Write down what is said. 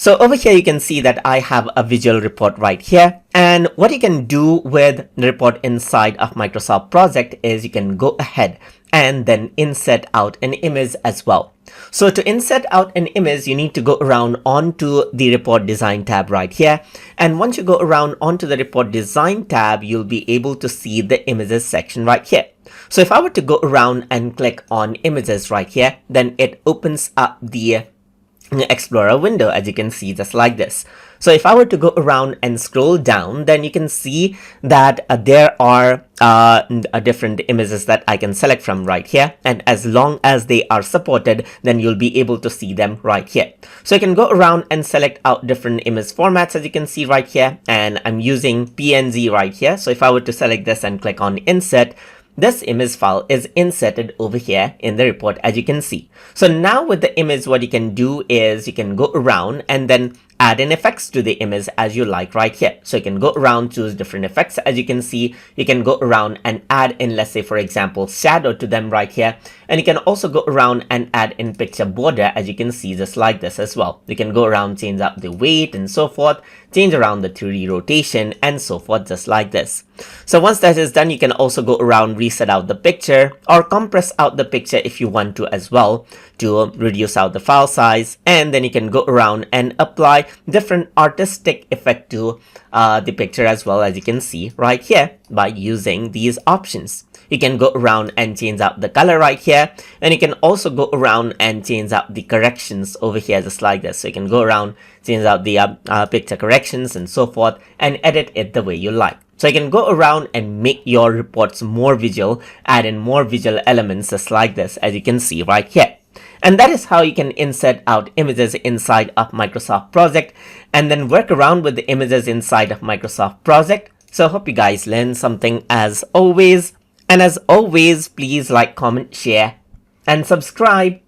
So over here, you can see that I have a visual report right here. And what you can do with the report inside of Microsoft Project is you can go ahead and then insert out an image as well. So to insert out an image, you need to go around onto the report design tab right here. And once you go around onto the report design tab, you'll be able to see the images section right here. So if I were to go around and click on images right here, then it opens up the Explorer window, as you can see, just like this. So if I were to go around and scroll down, then you can see that there are different images that I can select from right here. And as long as they are supported, then you'll be able to see them right here. So you can go around and select out different image formats, as you can see right here. And I'm using PNG right here. So if I were to select this and click on insert, this image file is inserted over here in the report, as you can see. So now with the image, what you can do is you can go around and then add in effects to the image as you like right here. So you can go around, choose different effects. As you can see, you can go around and add in, let's say, for example, shadow to them right here. And you can also go around and add in picture border, as you can see, just like this as well. You can go around, change up the weight and so forth, change around the 3D rotation and so forth, just like this. So once that is done, you can also go around, reset out the picture or compress out the picture if you want to as well, to reduce out the file size. And then you can go around and apply different artistic effect to the picture as well, as you can see right here by using these options. You can go around and change out the color right here, and you can also go around and change out the corrections over here, just like this. So you can go around, change out the picture corrections and so forth, and edit it the way you like. So you can go around and make your reports more visual, add in more visual elements just like this, as you can see right here. And that is how you can insert out images inside of Microsoft Project and then work around with the images inside of Microsoft Project. So I hope you guys learned something as always. And as always, please like, comment, share, and subscribe.